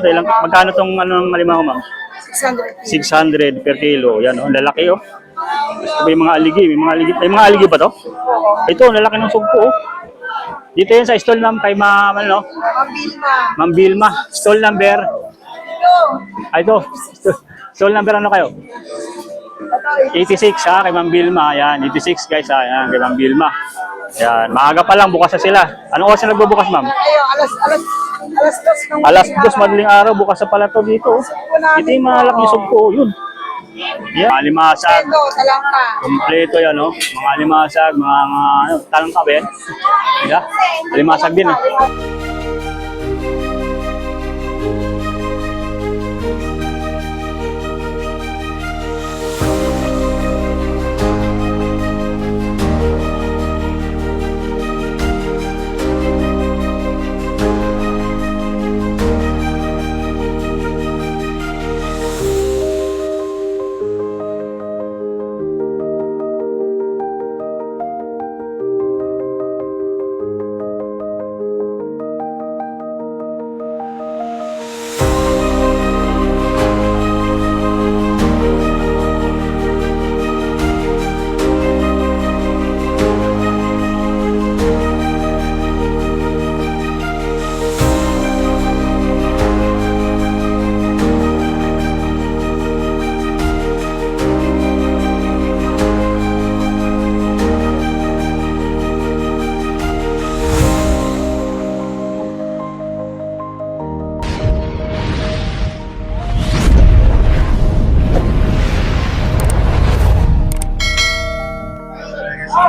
Magkano tong ano ng alimango, ma'am? 600 per kilo. Yan, oh, lalaki oh. May mga aligi, may mga aligi ba to? Ito, lalaki ng sugpo oh. Dito yan sa stall kay ano? Ma'am Vilma. Stall number. Ito. Stall number ano kayo? 86 ha, kay Ma'am Vilma. Yan, 86 guys ha. Yan, kay Ma'am Vilma. Yan, maaga pa lang, bukas na sila. Anong oras na nagbubukas, ma'am? Alas 2 madaling araw, bukas na pala to dito. Ito yung mga laking sugpo, yun. Yan, mga limasag. Kompleto yan, no? Mga limasag, mga talangka ba yan? Yan, limasag din, eh.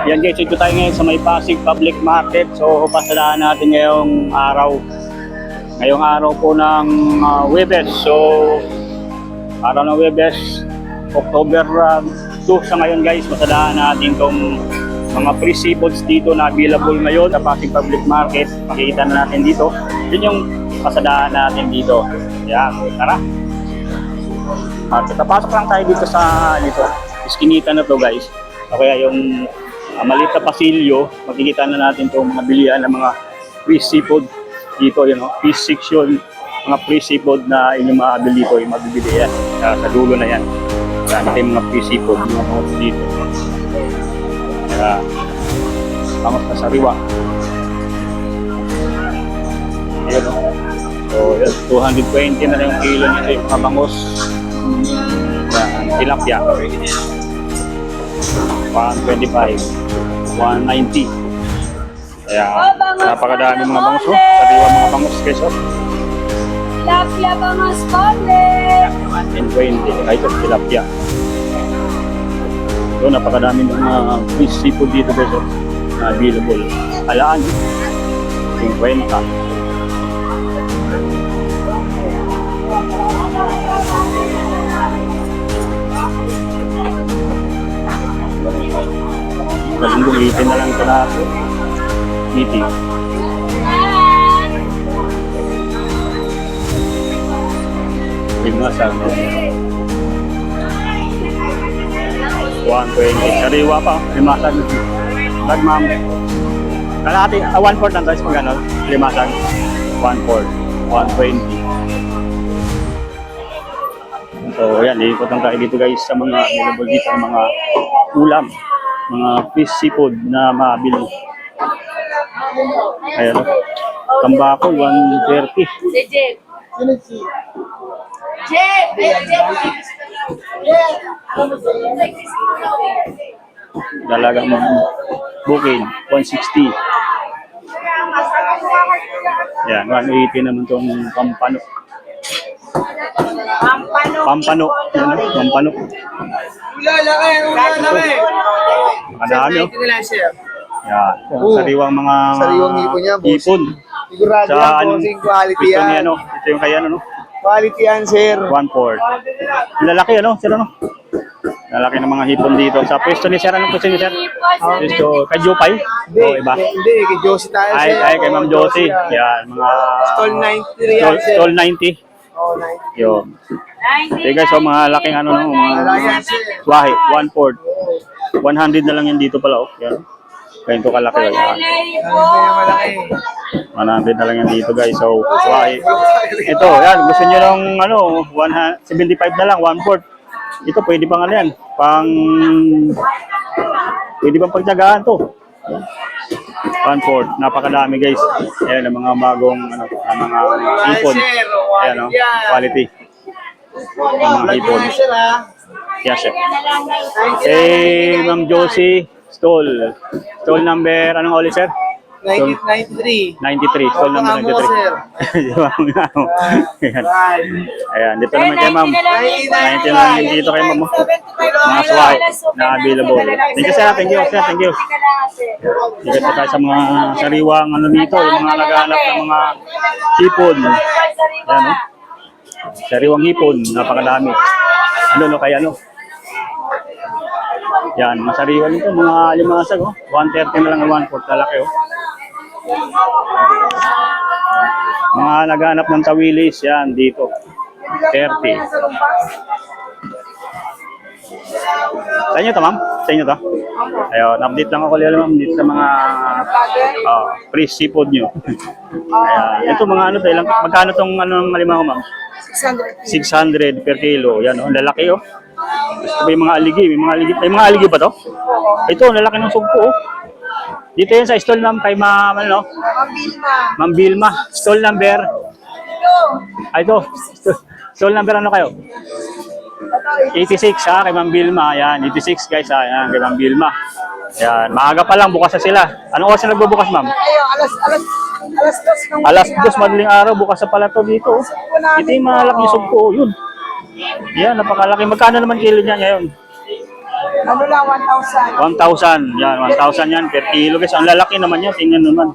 Yan guys, ito tayo ngayon sa May Pasig Public Market. So, pasalaan natin ngayong araw. Ngayong araw po ng Webes. So, araw ng Webes, October 2 sa ngayon guys. Pasalaan natin itong mga free seafoods dito na available ngayon sa Pasig Public Market. Makikita na natin dito. Yun yung pasalaan natin dito. Yan, tara. At tapasok lang tayo dito sa iskinita na to guys. O kaya yung maliit na pasilyo, makikita na natin itong mga bilihan ng mga free seafood dito, yun, fish section, mga free seafood na inyong makabili dito, yung mabibili yan, sa dulo na yan. Marami tayong mga free seafood, mga pangos dito. Kaya, pangos na sariwa. Ayan, so, yan, 220 na lang yung kilo nito yung mga pangos. Tilapia. 125. 190. Kaya napakadami mga bangus oh. Sariwa mga bangus guys oh. Tilapia bangus Colin. 120. Ay ito tilapia. So napakadami mga fish seafood dito guys oh. Available. Alaan 50. Kalungkong itin na lang ito natin. Itin. Limasag. 120. Sariwa pa. Limasag. Lag ma'am. Kalahati. 1/4 lang guys pag ano. Limasag. 1/4. 120. So yan. Ikot lang tayo dito guys sa mga available dito. Mga ulam. Mga fish seafood na mabili. Ayan. Tambakol 130. Dalagang bukid 160. Ayan, 180 naman itong pampano. Pampano. Pampano. Madami oh. Yan. Sariwang mga ipon. Sigurado yan po sing quality yan. Ano, ito yung kaya ano. Quality yan, sir. 1/4. Lalaki ano, sir ano? Lalaki ng mga hipon dito. Sa pwesto ni sir, anong pwesto ni sir? Pwesto kay Jopay? Hindi, O iba? hindi, kay Josie tayo, sir. Ay, kay Ma'am Josie. Yan, mga... Stall 93 yan, sir. Stall 90. Oh, 90. Yun. Okay guys, so mga laking ano no, mga swahe, 1/4. 100 na lang yan dito pala oh. Yan. Ganito kalaki. Yan. Malay po. Malaki. 100 na lang yan dito guys. So, ito, yan. Gusto nyo ng ano, 75 na lang, 1/4. Ito, pwede pang ano yan. Pwede pang pagtyagaan to. 1/4. Napakadami guys. Ayan, ang mga bagong ano, ang mga ipon. Ayan, oh, quality. Ang mga ipon. Sir ha. Yes, sir. Eh, Ma'am Josie, stall. Stall number, anong ulit, sir? 1993. 93. Stall number Mga mo, 93. sir. Ayan. Ayan, dito naman kay ma'am. 90 lang din dito kay ma'am. Mga swipe na available. Thank you, sir. Thank you, sir. Thank you. Dito pa tayo sa mga sariwang ano dito, yung mga naghahanap ng mga hipon. Ayan, no? Sariwang hipon, napakadami. Ano, no, kaya ano? Yan, masariwa nito, mga limasag, oh. 130 na lang ang 1/4, lalaki, oh. Mga naghanap ng tawilis, yan, dito. 30. Sa inyo to, ma'am? Sa inyo to? Ayun, update lang ako, ma'am, dito sa mga free seafood nyo. Ayan, ito mga ano to, ilang, magkano tong ano ng alimango, ma'am? 600 per kilo. Yan, oh, lalaki, oh. Gusto ba yung mga aligi? May mga aligi ba to? Ito, lalaki ng sugpo, oh. Dito yan sa stall kay Ma'am, ano? Ma'am Vilma. Stall number. Ito. Stall number ano kayo? 86 ha, kay Ma'am Vilma. Yan, 86 guys ha. Yan, kay Ma'am Vilma. Yan, maaga pa lang, bukas na sila. Anong oras na nagbubukas, ma'am? Alas 2 madaling araw, bukas na pala to dito. Oh. Ito yung malaki sugpo, yun. Yan, napakalaki. Magkano naman kilo niya ngayon? Ano lang, 1,000. 1,000. Yan, 1,000 yan per kilo. Guys, ang lalaki naman yan. Tingnan naman.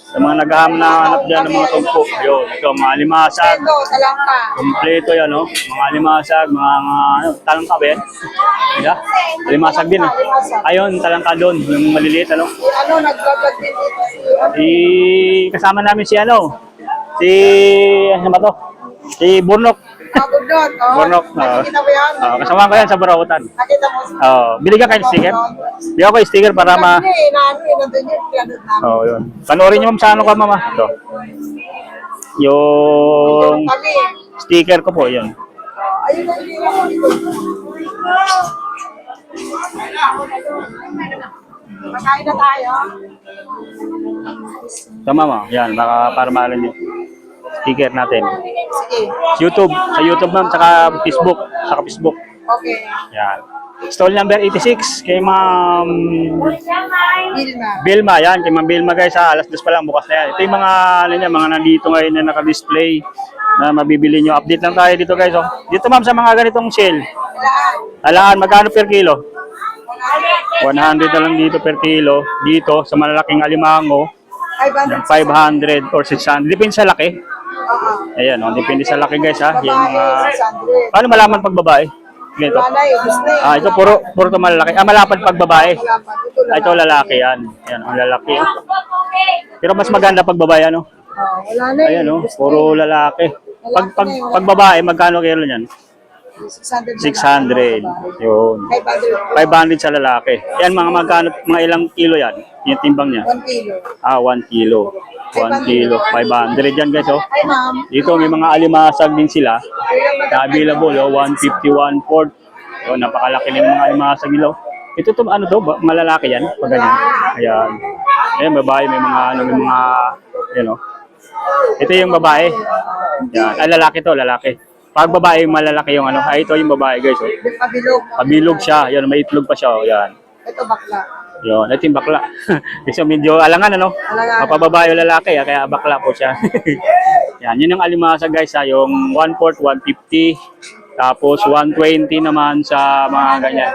Sa mga naghahanap dyan ng mga sugpo. Yun, ito, mga limasag. Ito, talangka. Kompleto yan, no? Mga limasag, mga ano, talangka ba yan? Diba? Limasag din, no? Ayun, talangka doon. Yung maliliit, ano? Ano, nag-vlog din dito. Kasama namin si ano? Ano ba to? Si Burnok. Pagod doon, oh. Burnok. Nakikita mo yan? Kasama ko yan sa Barawutan. Nakita mo? Binigyan kayo ng sticker? Bigyan ko yung sticker para ma... nandun yun, pinanood namin. Yun. Panoorin nyo ma'am sa ano ka, mama. Ito. Yung Kami. sticker ko po, yun. Ayun na, hindi na mo. Makain na tayo. Ito, mama. Yan, para maalam nyo. Sticker natin. Sige. YouTube. Sa YouTube, ma'am. Saka Facebook. Okay. Yan. Stall number 86 kay Ma'am Vilma. Vilma. Yan, kay Ma'am Vilma guys ha. Alas 2 pa lang, bukas na yan. Ito yung mga, ano niya, mga nandito ngayon na naka-display na mabibili nyo. Update lang tayo dito guys. Oh. Dito ma'am sa mga ganitong shell. Alaan, magkano per kilo? 100 na lang dito per kilo. Dito sa malalaking alimango, 500 or 600. Depende sa laki. Ayan, oh, depende sa laki guys ha. Yan mga... Paano malaman pag babae? Ganito. Ito puro to malalaki. Malapad pag babae. Ito lalaki yan. Yan, ang lalaki. Oh. Pero mas maganda pag babae ano? Wala na Ayan oh, puro lalaki. Pag babae, magkano kilo niyan? 600. Yun. 500 sa lalaki. Yan mga magkano, mga ilang kilo yan? Yung timbang niya. 1 kilo. 1 kilo. 1 kilo. 500 yan guys oh. Ay, ma'am. Dito may mga alimasag din sila na available, 150, 1/4. So, napakalaki ng mga alimasag nila. Ito to, ano to, malalaki yan, pag ganyan. Ayan. Ayan, babae, may mga, yan o. Ito yung babae. Yan. Lalaki to, lalaki. Pag babae, malalaki yung ano. Ito yung babae guys. Oh. Pabilog. Pabilog siya. Yan, may itlog pa siya. Oh. Yan. Ito bakla. Yun, ito yung bakla. Kasi medyo alangan, ano? Alangan. Mapababae o lalaki, kaya bakla po siya. Yan, yun ang alimasag guys, yung 1/4, 150. Tapos 120 naman sa mga ganyan.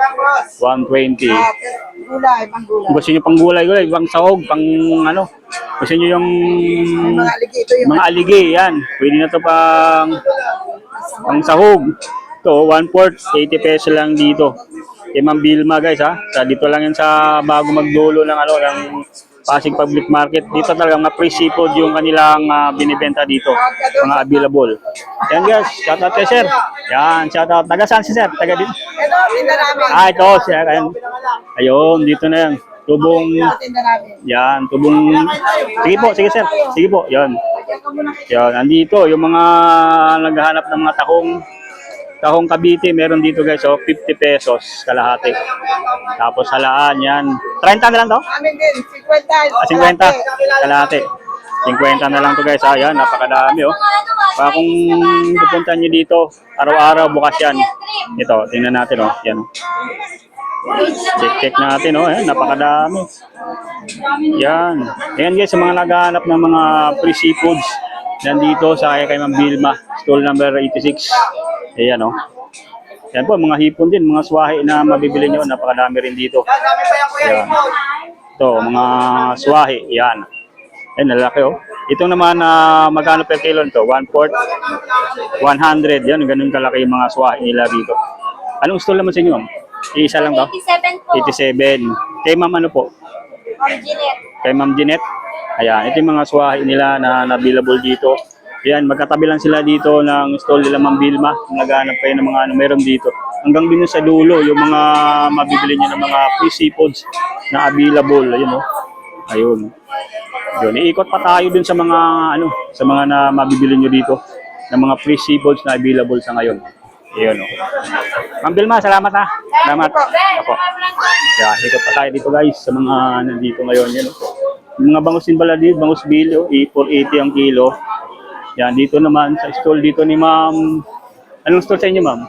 120. Gulay, pang gulay. Gusto nyo pang gulay, pang sahog, pang ano. Gusto nyo yung Mga aligi, ito yung mga aligi, yan. Pwede na to pang sahog. Ito, 1/4, 80 pesos lang dito. Kay Ma'am Vilma guys ha. Dito lang yan sa bago magdulo ng ano ng Pasig Public Market. Dito talaga mga free seafood yung kanilang binibenta dito. Mga available. Yan guys, shout out kay sir. Yan, shout out. Taga saan si sir? Taga dito? ito, tinda namin. Ito sir. Ayun, dito na yan. Tubong, Tinda namin. yan, tubong, sige po, sige sir, sige po, yan. Lagyan ka muna kayo. Yan, andito, yung mga naghahanap ng mga tahong Cavite, meron dito guys, oh, 50 pesos kalahati. Tapos halaan, yan. 30 na lang to? Amin din, 50. 50, kalahati. 50 na lang to guys, yan, napakadami, oh. Para kung pupunta nyo dito, araw-araw bukas yan. Ito, tingnan natin, oh, yan. Check natin, oh, napakadami. Yan. Ayan guys, sa mga naghahanap ng mga free seafoods, nandito sa kay Ma'am Vilma, stall number 86. Ayan, oh. Yan po, mga hipon din, mga swahe na mabibili nyo. Napakadami rin dito. Yan. Ito, mga swahe. Yan. Ayan, lalaki, oh. Ito naman, magkano per kilo nito? 1/4, 100. Yan, ganun kalaki yung mga swahe nila dito. Anong stall naman sa inyo, ma'am? Isa lang to? 87 po. 87. Kay ma'am ano po? Ma'am Jeanette. Kay Ma'am Jeanette. Ayan, ito yung mga swahe nila na available dito. Ayan, magkatabi lang sila dito ng stall nila Ma'am Vilma. Kung naghahanap kayo ng mga ano, meron dito. Hanggang din sa dulo, yung mga mabibili nyo ng mga free seafoods na available. Ayun, oh. Ayun. Yun, iikot pa tayo dun sa mga ano, sa mga na mabibili nyo dito ng mga free seafoods na available sa ngayon. Ayun, oh. Ma'am Vilma, salamat ha. Salamat. Ako. Yan, ikot pa tayo dito guys sa mga nandito ngayon. Yan, oh. Yung mga bangus din pala dito, bangus bilo, 480 ang kilo. Yan, dito naman sa stall dito ni Ma'am. Anong stall sa inyo, Ma'am?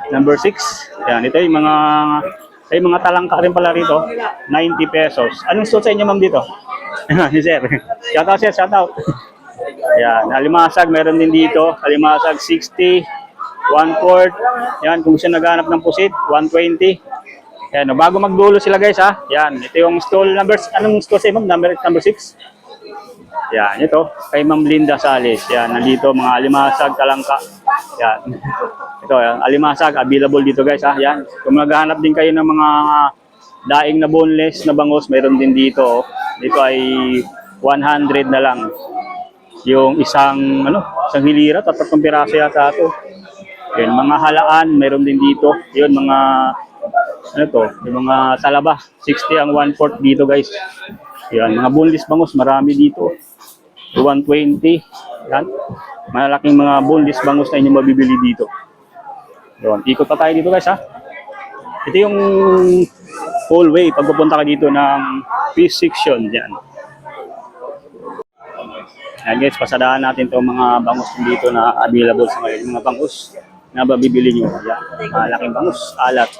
Number 6. Yan, ito yung mga talangka rin pala rito. 90 pesos. Anong stall sa inyo, Ma'am, dito? Si Sir. Shout out, Sir. Shout out. Yan, alimasag meron din dito. Alimasag 60. 1/4. Yan, kung siya naghanap ng pusit, 120. Yan, bago magdulo sila guys ha. Yan, ito yung stall number, anong stall sa Ma'am? Number 6. Yan, ito, kay Ma'am Linda Sales. Yan, nandito mga alimasag, talangka. Yan. Ito, yan, alimasag, available dito guys ha. Yan, kung naghahanap din kayo ng mga daing na boneless na bangus, meron din dito. Oh. Dito ay 100 na lang. Yung isang hilira, 3 piraso yata ito. Yan, mga halaan, meron din dito. Yun, mga yung mga talaba, 60 ang 1/4 dito guys. Yan, mga boneless bangus, marami dito. 120. Yan. Malaking mga boneless bangus na inyong mabibili dito. Yan, ikot pa tayo dito guys ha. Ito yung hallway pag pupunta ka dito ng fish section. Yan. Yan guys, pasadaan natin itong mga bangus dito na available sa ngayon. Mga bangus na mabibili nyo. Yan. Malaking bangus, alat.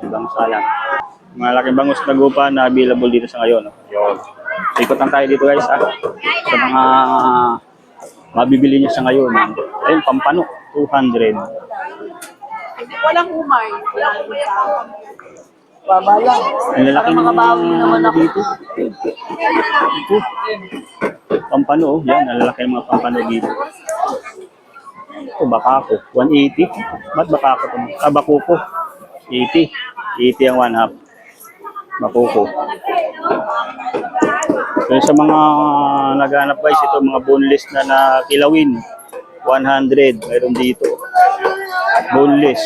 Bangus alat. Malaking bangus na gupa na available dito sa ngayon. Yun. Ikot lang tayo dito guys ha. Sa mga mabibili nyo sa ngayon. Ayun, pampano, 200. Walang umay. Baba lang. Ang lalaki ng mga naman ako. dito. Ito. Pampano, oh. Yan, ang lalaki ng mga pampano dito. Ito, bakako. 180. Ba't bakako ito? Bakuko. 80. 80 ang 1/2. Bakuko. So, sa mga naghanap guys, ito mga boneless na kilawin. 100. Mayroon dito. Boneless.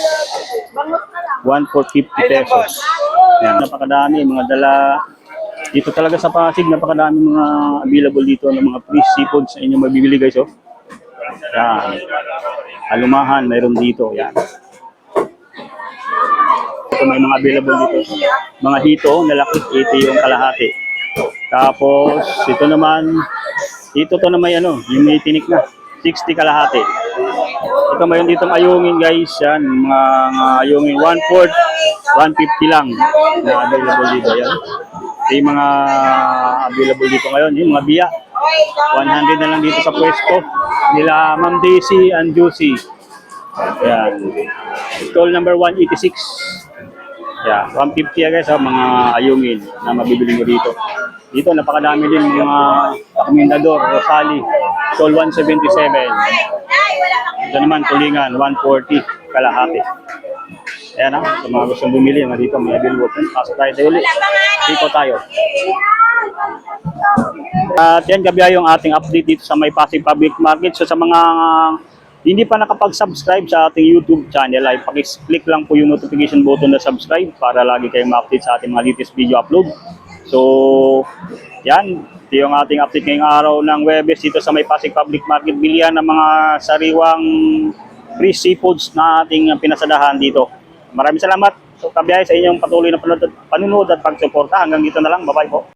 1/4, 50 pesos. Yan, napakadami. Mga dala. Dito talaga sa Pasig, napakadami mga available dito ng mga free seafoods na inyong mabibili guys. Oh. Yan. Alumahan, mayroon dito. Yan. Ito may mga available dito. Mga hito, lalaki, 80 yung kalahati. Tapos, ito naman, dito to na may yung may tinik na, 60 kalahati. Ito mayroon ditong ayungin guys, yan, mga ayungin, 1/4, 150 lang na available dito. Yan. Yung mga available dito ngayon, yung mga biya, 100 na lang dito sa pwesto nila Ma'am Daisy and Juicy. Yan. Stall number 186. Yeah, 150 guys, mga ayungin na mabibili mo dito. Dito napakadami din mga Comendador, Rosali, Stall 177. Ito naman tulingan 140 kalahati. Ayan na, sa mga gustong bumili, mga dito may available. Pasok tayo ulit. Dito tayo. At yan, gabi yung ating update dito sa May Pasig Public Market. So sa mga hindi pa nakapag-subscribe sa ating YouTube channel ay pakiclick lang po yung notification button na subscribe para lagi kayong ma-update sa ating mga latest video upload. So, yan. Ito yung ating update ngayong araw ng Huwebes dito sa May Pasig Public Market. Bilihan ng mga sariwang free seafoods na ating pinasadahan dito. Maraming salamat. So, kabiyahe sa inyong patuloy na panunood at pagsuporta. Hanggang dito na lang. Bye-bye po.